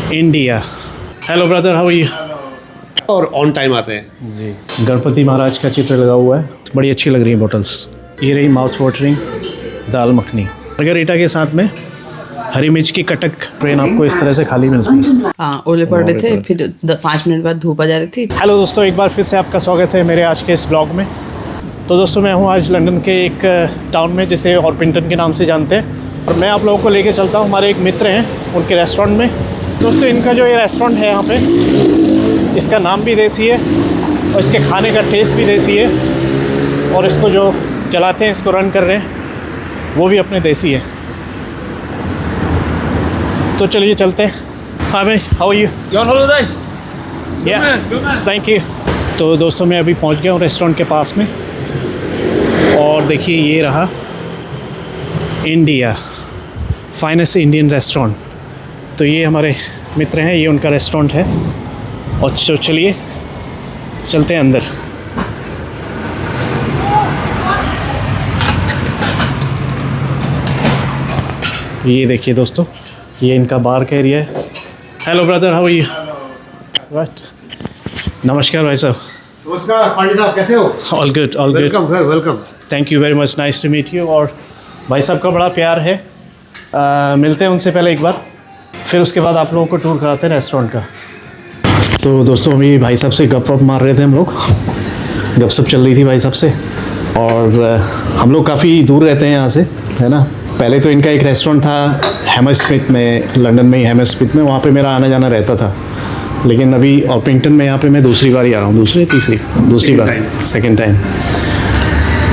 India. Hello brother, how are you? और on time आते हैं जी। गणपति महाराज का चित्र लगा हुआ है, बड़ी अच्छी लग रही है बोटल्स। ये रही माउथ वाटरिंग दाल मखनी मार्गरीटा के साथ में हरी मिर्च की कटक। ट्रेन आपको इस तरह से खाली मिलती है। हाँ, ओले पड़ रहे थे, फिर 5 मिनट बाद धूप आ जा रही थी। हेलो दोस्तों, एक बार फिर से आपका स्वागत है मेरे आज के इस ब्लॉग में। तो दोस्तों, मैं हूँ आज लंदन के एक टाउन में जिसे ऑर्पिंगटन के नाम से जानते हैं, और मैं आप लोगों को लेके चलता हूँ हमारे एक मित्र हैं उनके रेस्टोरेंट में। दोस्तों, इनका जो ये रेस्टोरेंट है यहाँ पे, इसका नाम भी देसी है और इसके खाने का टेस्ट भी देसी है, और इसको जो चलाते हैं, इसको रन कर रहे हैं, वो भी अपने देसी है। तो चलिए चलते हैं। हाँ भाई, हाउ आर यू? या, थैंक यू। तो दोस्तों, मैं अभी पहुंच गया हूँ रेस्टोरेंट के पास में, और देखिए ये रहा इंडिया फाइनेस्ट इंडियन रेस्टोरेंट। तो ये हमारे मित्र हैं, ये उनका रेस्टोरेंट है। और चलिए चलते हैं अंदर। ये देखिए दोस्तों, ये इनका बार का एरिया है। Hello brother, how are you? Right. नमस्कार भाई साहब। नमस्कार पांडे साहब, कैसे हो? All good, all good. Welcome sir, welcome. Thank you very much, nice to meet you. और भाई साहब का बड़ा प्यार है। मिलते हैं उनसे पहले एक बार, फिर उसके बाद आप लोगों को टूर कराते हैं रेस्टोरेंट का। तो दोस्तों, अभी भाई साहब से गप मार रहे थे हम लोग, गपशप चल रही थी भाई साहब से। और हम लोग काफ़ी दूर रहते हैं यहाँ से, है ना। पहले तो इनका एक रेस्टोरेंट था हैमरस्मिथ में, लंदन में ही हैमरस्मिथ में, वहाँ पे मेरा आना जाना रहता था। लेकिन अभी ऑर्पिंगटन में यहाँ पे मैं दूसरी बार ही आ रहा हूँ, दूसरी बार, सेकेंड टाइम।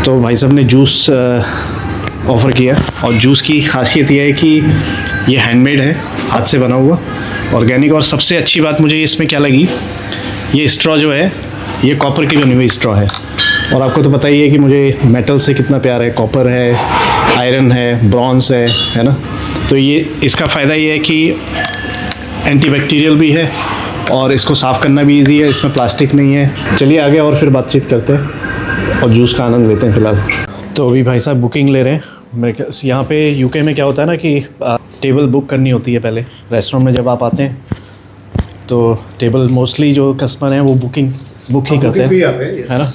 तो भाई साहब ने जूस ऑफ़र किया, और जूस की खासियत ये है कि ये हैंडमेड है, हाथ से बना हुआ, ऑर्गेनिक। और सबसे अच्छी बात मुझे इसमें क्या लगी, ये स्ट्रॉ जो है, ये कॉपर की बनी हुई स्ट्रॉ है। और आपको तो पता ही है कि मुझे मेटल से कितना प्यार है। कॉपर है, आयरन है, ब्रॉन्ज है ना। तो ये इसका फ़ायदा ये है कि एंटीबैक्टीरियल भी है, और इसको साफ़ करना भी इजी है, इसमें प्लास्टिक नहीं है। चलिए आगे और फिर बातचीत करते हैं और जूस का आनंद लेते हैं फ़िलहाल। तो अभी भाई साहब बुकिंग ले रहे हैं। मेरे यहाँ पे यूके में क्या होता है ना कि टेबल बुक करनी होती है पहले। रेस्टोरेंट में जब आप आते हैं तो टेबल मोस्टली जो कस्टमर हैं वो बुक ही करते हैं, है ना।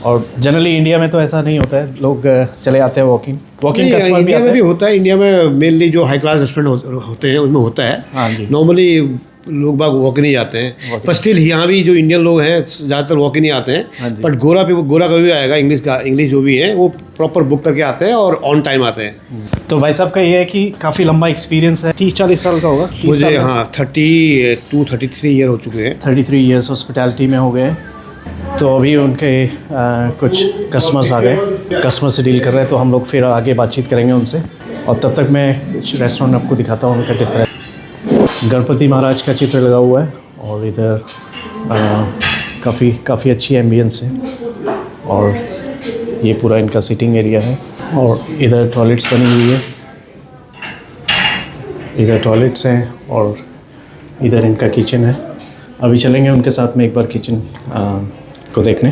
और जनरली इंडिया में तो ऐसा नहीं होता है, लोग चले आते हैं वॉकिंग कस्टमर भी आते हैं। भी होता है, इंडिया में मेनली जो हाई क्लास रेस्टोरेंट होते हैं उनमें होता है। हाँ जी। नॉर्मली लोग बाग वॉक नहीं आते हैं, पर स्टिल यहाँ भी जो इंडियन लोग हैं ज़्यादातर वॉक नहीं आते हैं। बट गोरा कभी भी आएगा, इंग्लिश जो भी है वो प्रॉपर बुक करके आते हैं और ऑन टाइम आते हैं। तो भाई साहब का ये है कि काफ़ी लंबा एक्सपीरियंस है, 30-40 साल का होगा मुझे। हाँ, 32-33 ईयर हो चुके हैं। 33 ईयर्स हॉस्पिटैलिटी में हो गए हैं। तो अभी उनके कुछ कस्टमर्स आ गए, कस्टमर से डील कर रहे हैं, तो हम लोग फिर आगे बातचीत करेंगे उनसे। और तब तक मैं कुछ रेस्टोरेंट आपको दिखाता हूँ उनका किस तरह। गणपति महाराज का चित्र लगा हुआ है, और इधर काफ़ी अच्छी एम्बियंस है। और ये पूरा इनका सिटिंग एरिया है, और इधर टॉयलेट्स बनी हुई है, इधर टॉयलेट्स हैं, और इधर इनका किचन है। अभी चलेंगे उनके साथ में एक बार किचन को देखने।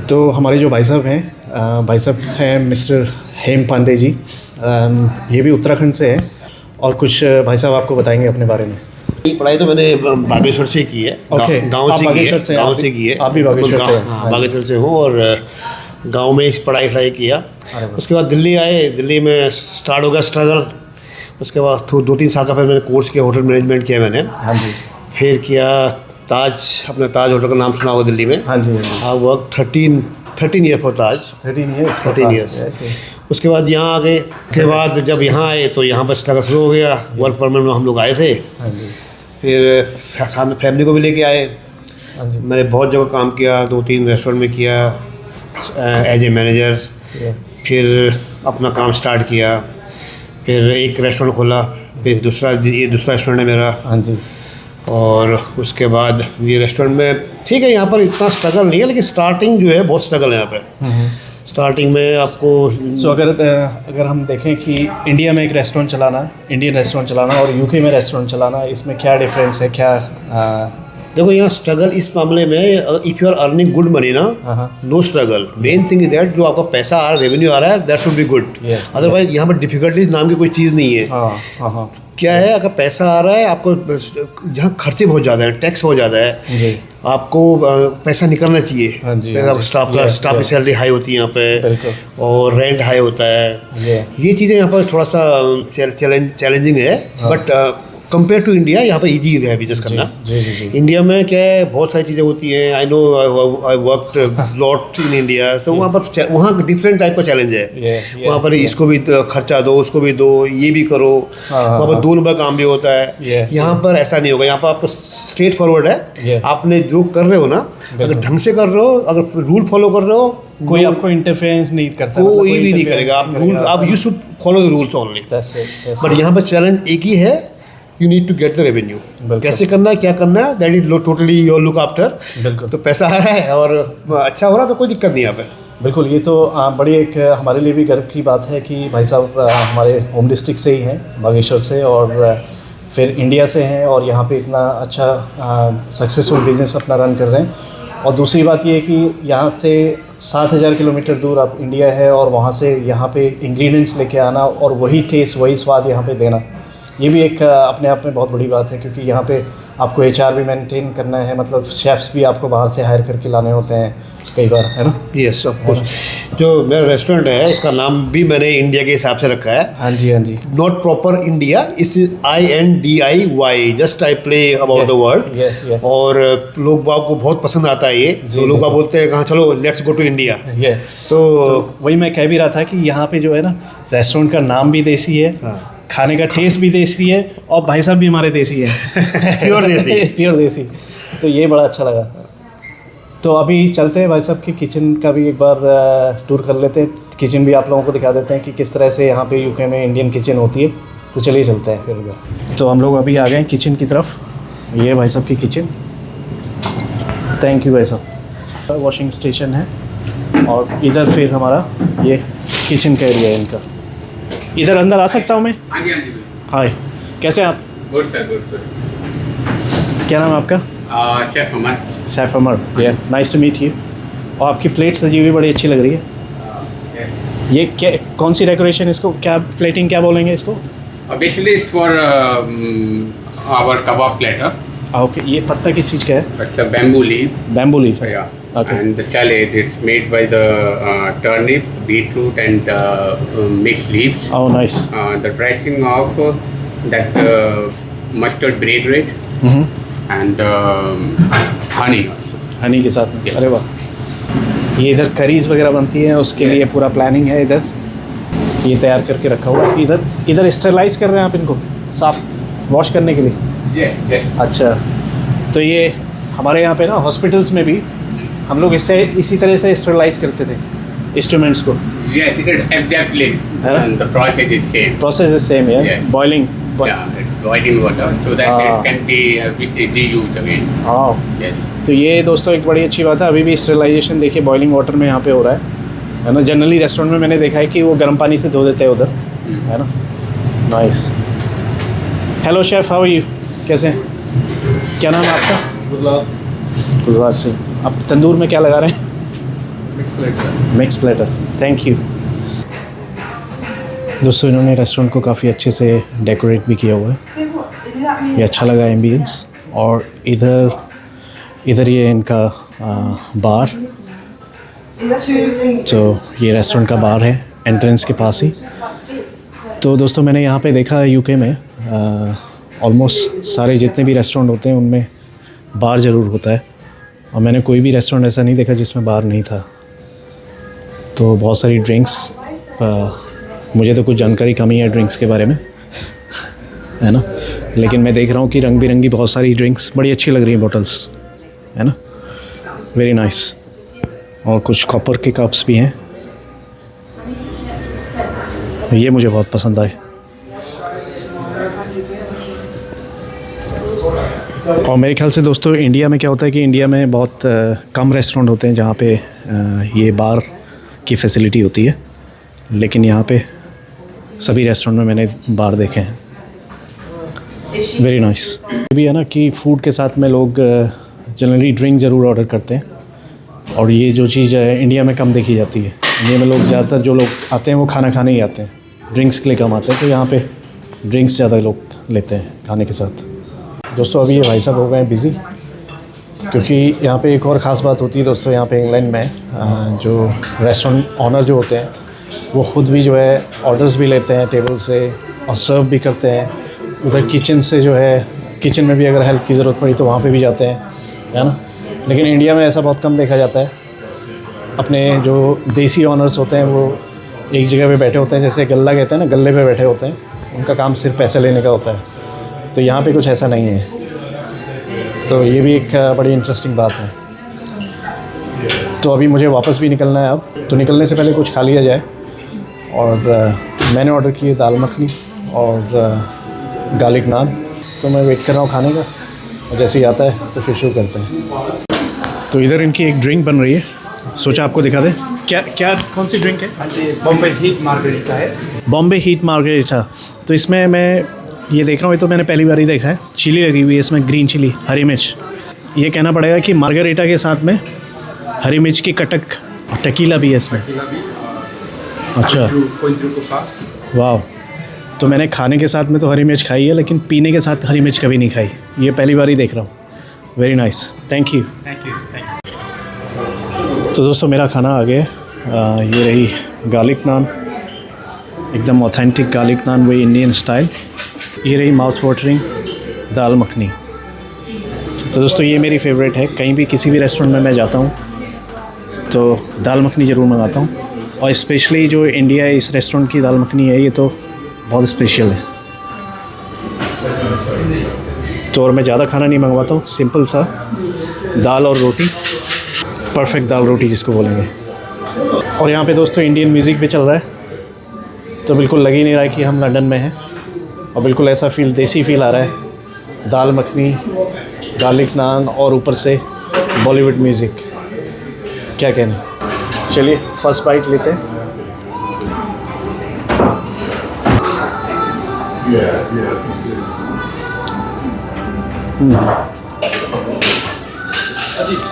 तो हमारे जो भाई साहब हैं, भाई साहब हैं मिस्टर हेम पांडे जी। ये भी उत्तराखंड से हैं, और कुछ भाई साहब आपको बताएंगे अपने बारे में। पढ़ाई तो मैंने बागेश्वर से की है। गाँव से की है। आप भी बागेश्वर से? हाँ, बागेश्वर से हूँ, और गांव में इस पढ़ाई किया। उसके बाद दिल्ली आए, दिल्ली में स्टार्ट हो गया स्ट्रगल। उसके बाद 2-3 साल का फिर मैंने कोर्स किया, होटल मैनेजमेंट किया मैंने। हाँ जी। फिर किया अपने ताज होटल का नाम सुना होगा दिल्ली में। हाँ जी। हाँ, work 13 year for Taj. 13 years. उसके बाद यहाँ आ गए। के बाद जब यहाँ आए तो यहाँ पर स्ट्रगल शुरू हो गया। वर्क परमिट में हम लोग आए थे। हाँ जी। फिर साथ में फैमिली को भी लेके आए। मैंने बहुत जगह काम किया, 2-3 रेस्टोरेंट में किया एज ए मैनेजर। फिर अपना काम स्टार्ट किया, फिर एक रेस्टोरेंट खोला, फिर ये दूसरा रेस्टोरेंट है मेरा। हाँ जी। और उसके बाद ये रेस्टोरेंट में ठीक है, यहाँ पर इतना स्ट्रगल नहीं है, लेकिन स्टार्टिंग जो है बहुत स्ट्रगल है यहाँ पे। स्टार्टिंग में आपको अगर हम देखें कि इंडिया में एक रेस्टोरेंट चलाना, इंडियन रेस्टोरेंट चलाना, और यूके में रेस्टोरेंट चलाना, इसमें क्या डिफरेंस है, क्या देखो यहाँ स्ट्रगल इस मामले में, if you are earning good money ना, no struggle. Main thing is that जो आपका पैसा आ रहा है, रेवेन्यू आ रहा है, that should be good. Otherwise यहाँ पर डिफिकल्टीज नाम की कोई चीज़ नहीं है। क्या है, अगर पैसा आ रहा है आपको, यहाँ खर्चे बहुत ज़्यादा है, टैक्स बहुत ज़्यादा है जी, आपको पैसा निकलना चाहिए। स्टाफ की सैलरी हाई होती है यहाँ पे, और रेंट हाई होता है। ये चीज़ें यहाँ पर थोड़ा सा चैलेंजिंग है, बट कंपेयर टू इंडिया यहाँ पर इजी है बिजनेस करना। जी। इंडिया में क्या है, बहुत सारी चीज़ें होती हैं। I know, I work lot in India, तो वहाँ डिफरेंट टाइप का चैलेंज है। वहाँ पर इसको भी खर्चा दो, उसको भी दो, ये भी करो, वहाँ पर 2 नंबर काम भी होता है। यहाँ पर ऐसा नहीं होगा। यहाँ पर आपको स्ट्रेट फॉरवर्ड है। आपने जो कर रहे हो ना, अगर ढंग से कर रहे हो, अगर रूल फॉलो कर रहे हो, कोई आपको इंटरफेरेंस नहीं करता, कोई भी नहीं करेगा। आप you should follow the rules only. But यहाँ पर चैलेंज एक ही है, you need to get the revenue. कैसे करना है, क्या करना है, that is totally your look after. तो पैसा आ रहा है और अच्छा हो रहा है तो कोई दिक्कत नहीं यहाँ पे। बिल्कुल, ये तो बड़ी एक हमारे लिए भी गर्व की बात है कि भाई साहब हमारे होम डिस्ट्रिक्ट से ही हैं, बागेश्वर से, और फिर इंडिया से हैं, और यहाँ पे इतना अच्छा सक्सेसफुल बिजनेस अपना रन कर रहे हैं। और दूसरी बात ये है कि यहाँ से 7,000 किलोमीटर दूर आप इंडिया है, और वहाँ से यहाँ पे इंग्रेडिएंट्स लेके आना और वही टेस्ट, वही स्वाद यहाँ पे देना, ये भी एक अपने आप में बहुत बड़ी बात है। क्योंकि यहाँ पे आपको HR भी मेंटेन करना है, मतलब शेफ्स भी आपको बाहर से हायर करके लाने होते हैं कई बार, है ना। Yes, of course. जो मेरा रेस्टोरेंट है, इसका नाम भी मैंने इंडिया के हिसाब से रखा है। हाँ जी, हाँ जी। नॉट प्रॉपर इंडिया, इस INDIY, just I play about the word. और लोग बाग को बहुत पसंद आता है ये, तो लोग बाग बोलते हैं कहाँ चलो, लेट्स गो टू इंडिया। तो वही मैं कह भी रहा था कि यहाँ पे जो है ना, रेस्टोरेंट का नाम भी देसी है, खाने का टेस्ट भी देसी है, और भाई साहब भी हमारे देसी हैं। प्योर देसी। प्योर देसी। तो ये बड़ा अच्छा लगा। तो अभी चलते हैं भाई साहब की किचन का भी एक बार टूर कर लेते हैं। किचन भी आप लोगों को दिखा देते हैं कि किस तरह से यहाँ पे UK में इंडियन किचन होती है। तो चलिए चलते हैं फिर उधर। तो हम लोग अभी आ गए हैं किचन की तरफ। ये भाई साहब की किचन। थैंक यू भाई साहब। वॉशिंग स्टेशन है, और इधर फिर हमारा ये किचन का एरिया है इनका। इधर अंदर आ सकता हूँ मैं? हाँ जी, हाँ जी। हाय, कैसे आप? Good sir, good sir. क्या नाम है आपका? शेफ अमर। शेफ अमर, या नाइस टू मीट यू। और आपकी प्लेट सजी हुई बड़ी अच्छी लग रही है। यस। ये क्या, कौन सी डेकोरेशन, इसको क्या प्लेटिंग क्या बोलेंगे इसको? Basically it's for our kebab platter. Okay, ये पत्ता किस चीज़ का है? It's a bamboo leaf. Bamboo leaf है। Okay. And the salad, it's made by the turnip, beetroot, and mixed leaves. Oh, nice. The dressing of that mustard vinaigrette and honey also. Honey के साथ में? Yes. अरे वाह। ये इधर curries वगैरह बनती हैं, उसके लिए पूरा प्लानिंग है इधर। ये तैयार करके रखा हुआ है। इधर स्टेरलाइज कर रहे हैं आप इनको, साफ वॉश करने के लिए? Yes, yes. अच्छा, तो ये हमारे यहाँ पे ना हॉस्पिटल्स में भी हम लोग इसी तरह से स्टेरलाइज करते थे इंस्ट्रूमेंट्स को। Yes, it is exactly. And the process is same. Process is same, yeah? Yes. Boiling. Yeah, it's boiling water so that it can be reused again. हाँ। Yes. तो ये दोस्तों एक बड़ी अच्छी बात है। अभी भी स्टेरलाइजेशन देखिए बॉइलिंग वाटर में यहाँ पे हो रहा है ना। जनरली रेस्टोरेंट में मैंने देखा है कि वो गर्म पानी से धो देते हैं उधर, है ना। Nice. Hello chef, how are you? कैसे हैं? क्या नाम है आपका? गुरबाज सिंह। आप तंदूर में क्या लगा रहे हैं? Mix platter. Thank you. दोस्तों, इन्होंने रेस्टोरेंट को काफ़ी अच्छे से डेकोरेट भी किया हुआ है। ये अच्छा लगा एम्बियंस। और इधर ये इनका बार। तो ये रेस्टोरेंट का बार है एंट्रेंस के पास ही। तो दोस्तों, मैंने यहाँ पे देखा UK में ऑलमोस्ट सारे जितने भी रेस्टोरेंट होते हैं उनमें बार ज़रूर होता है, और मैंने कोई भी रेस्टोरेंट ऐसा नहीं देखा जिसमें बार नहीं था। तो बहुत सारी ड्रिंक्स, मुझे तो कुछ जानकारी कम ही है ड्रिंक्स के बारे में, है ना। लेकिन मैं देख रहा हूँ कि रंग बिरंगी बहुत सारी ड्रिंक्स बड़ी अच्छी लग रही हैं, बॉटल्स, है ना। Very nice. और कुछ कॉपर के कप्स भी हैं, ये मुझे बहुत पसंद आए। और मेरे ख्याल से दोस्तों, इंडिया में क्या होता है कि इंडिया में बहुत कम रेस्टोरेंट होते हैं जहाँ पे ये बार की फैसिलिटी होती है, लेकिन यहाँ पे सभी रेस्टोरेंट में मैंने बार देखे हैं। Very nice. ये भी है ना कि फूड के साथ में लोग जनरली ड्रिंक ज़रूर ऑर्डर करते हैं और ये जो चीज़ है इंडिया में कम देखी जाती है। इंडिया में लोग ज़्यादातर जो लोग आते हैं वो खाना खाने ही आते हैं, ड्रिंक्स के लिए कम आते हैं, तो यहाँ पे ड्रिंक्स ज़्यादा लोग लेते हैं खाने के साथ। दोस्तों अभी ये भाई साहब हो गए हैं बिज़ी, क्योंकि यहाँ पे एक और ख़ास बात होती है दोस्तों, यहाँ पे इंग्लैंड में जो रेस्टोरेंट ऑनर जो होते हैं वो ख़ुद भी जो है ऑर्डर्स भी लेते हैं टेबल से और सर्व भी करते हैं। उधर किचन से जो है, किचन में भी अगर हेल्प की ज़रूरत पड़ी तो वहाँ पे भी जाते हैं, है ना। लेकिन इंडिया में ऐसा बहुत कम देखा जाता है। अपने जो देसी ऑनर्स होते हैं वो एक जगह पे बैठे होते हैं, जैसे गल्ला कहते हैं ना, गल्ले पे बैठे होते हैं, उनका काम सिर्फ पैसे लेने का होता है। तो यहाँ पे कुछ ऐसा नहीं है, तो ये भी एक बड़ी इंटरेस्टिंग बात है। तो अभी मुझे वापस भी निकलना है, अब तो निकलने से पहले कुछ खा लिया जाए। और मैंने ऑर्डर किए दाल मखनी और गार्लिक नान, तो मैं वेट कर रहा हूँ खाने का, और जैसे ही आता है तो फिर शुरू करते हैं। तो इधर इनकी एक ड्रिंक बन रही है, सोचा आपको दिखा दें। क्या कौन सी ड्रिंक है? बॉम्बे हीट मार्गरीटा है। Bombay heat margarita. तो इसमें मैं ये देख रहा हूँ, ये तो मैंने पहली बार ही देखा है, चिली लगी हुई है इसमें, ग्रीन चिली, हरी मिर्च। ये कहना पड़ेगा कि मार्गरीटा के साथ में हरी मिर्च की कटक, टकीला भी है इसमें। अच्छा, वाह। तो मैंने खाने के साथ में तो हरी मिर्च खाई है, लेकिन पीने के साथ हरी मिर्च कभी नहीं खाई, ये पहली बार ही देख रहा हूँ। Very nice, thank you. तो दोस्तों मेरा खाना आ गया। ये रही गार्लिक नान, एकदम ऑथेंटिक गार्लिक नान, वही इंडियन स्टाइल। ये रही माउथ वाटरिंग दाल मखनी। तो दोस्तों ये मेरी फेवरेट है, कहीं भी किसी भी रेस्टोरेंट में मैं जाता हूँ तो दाल मखनी ज़रूर मंगाता हूँ, और स्पेशली जो इंडिया इस रेस्टोरेंट की दाल मखनी है, ये तो बहुत स्पेशल है। तो और मैं ज़्यादा खाना नहीं मंगवाता हूँ, सिंपल सा दाल और रोटी, परफेक्ट दाल रोटी जिसको बोलेंगे। और यहाँ पे दोस्तों इंडियन म्यूज़िक भी चल रहा है, तो बिल्कुल लग ही नहीं रहा है कि हम लंदन में हैं, और बिल्कुल ऐसा फील, देसी फील आ रहा है। दाल मखनी, गार्लिक नान और ऊपर से बॉलीवुड म्यूज़िक, क्या कहना। चलिए फर्स्ट बाइट लेते हैं।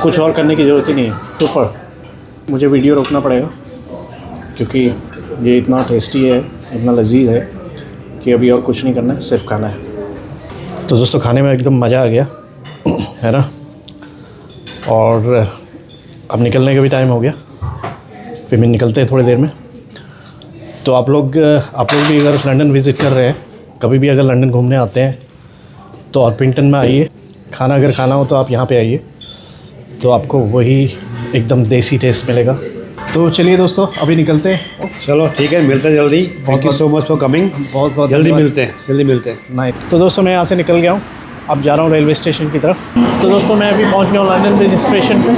कुछ और करने की ज़रूरत ही नहीं है, सुपर। मुझे वीडियो रोकना पड़ेगा क्योंकि ये इतना टेस्टी है, इतना लजीज है कि अभी और कुछ नहीं करना है, सिर्फ खाना है। तो दोस्तों खाने में एकदम मज़ा आ गया, है ना। और अब निकलने का भी टाइम हो गया, फिर मैं निकलते हैं थोड़ी देर में। तो आप लोग भी अगर लंदन विज़िट कर रहे हैं, कभी भी अगर लंदन घूमने आते हैं तो ऑर्पिंगटन में आइए। खाना अगर खाना हो तो आप यहाँ पे आइए, तो आपको वही एकदम देसी टेस्ट मिलेगा। तो चलिए दोस्तों अभी निकलते हैं। चलो ठीक है, मिलते हैं जल्दी। Thank you so much for coming. बहुत बहुत जल्दी धन्यवाद। मिलते हैं। नाइस। तो दोस्तों मैं यहाँ से निकल गया हूँ, अब जा रहा हूँ रेलवे स्टेशन की तरफ। तो दोस्तों मैं अभी पहुँच गया हूँ लंदन ब्रिज स्टेशन पे,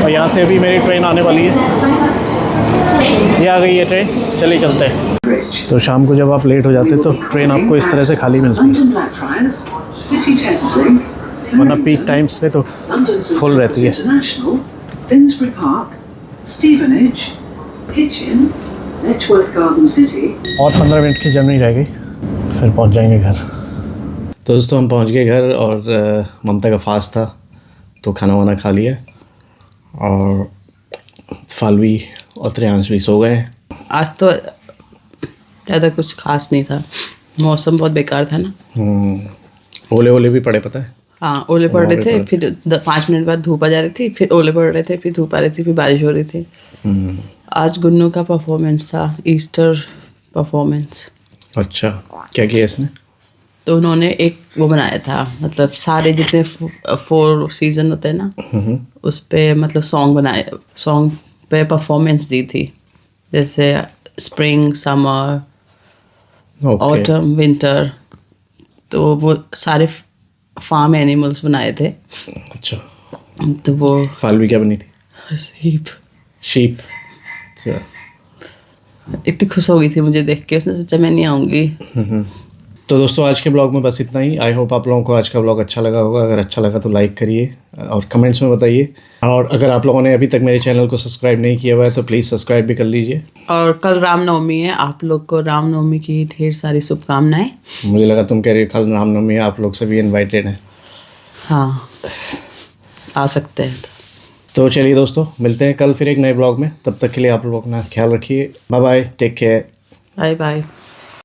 और यहाँ से अभी मेरी ट्रेन आने वाली है। ये आ गई है ट्रेन, चलिए चलते हैं। तो शाम को जब आप लेट हो जाते तो ट्रेन आपको इस तरह से खाली मिलती है, वरना पीक टाइम्स पे तो फुल रहती है। और 15 मिनट की जर्नी रह गई, फिर पहुंच जाएंगे घर। तो दोस्तों हम पहुंच गए घर, और ममता का फास्ट था तो खाना वाना खा लिया, और फालवी और त्रियांश भी सो गए। आज तो ज़्यादा कुछ खास नहीं था, मौसम बहुत बेकार था ना। ओले ओले भी पड़े, पता है। हाँ, ओले पड़ रहे थे, फिर 5 मिनट बाद धूप आ जा रही थी, फिर ओले पड़ रहे थे, फिर धूप आ रही थी, फिर बारिश हो रही थी। आज गुन्नू का परफॉर्मेंस था, ईस्टर परफॉर्मेंस। अच्छा, क्या किया इसने? तो उन्होंने एक वो बनाया था, मतलब सारे जितने 4 सीज़न होते हैं ना, उस पे मतलब सॉन्ग पे परफॉर्मेंस दी थी, जैसे स्प्रिंग, समर, ऑटम, विंटर। तो वो सारे फार्म एनिमल्स बनाए थे। अच्छा, तो वो फालवी क्या बनी थी? शीप। अच्छा, इतनी खुश हो गई थी मुझे देख के, उसने सोचा मैं नहीं आऊँगी। तो दोस्तों आज के ब्लॉग में बस इतना ही। आई होप आप लोगों को आज का ब्लॉग अच्छा लगा होगा। अगर अच्छा लगा तो लाइक करिए और कमेंट्स में बताइए, और अगर आप लोगों ने अभी तक मेरे चैनल को सब्सक्राइब नहीं किया हुआ है तो प्लीज़ सब्सक्राइब भी कर लीजिए। और कल रामनवमी है, आप लोग को रामनवमी की ढेर सारी शुभकामनाएं। मुझे लगा तुम कह रही हो कल रामनवमी है, आप लोग सभी इन्वाइटेड हैं। हाँ, आ सकते हैं। तो चलिए दोस्तों, मिलते हैं कल फिर एक नए ब्लॉग में। तब तक के लिए आप लोग अपना ख्याल रखिए। Bye bye, take care. Bye bye.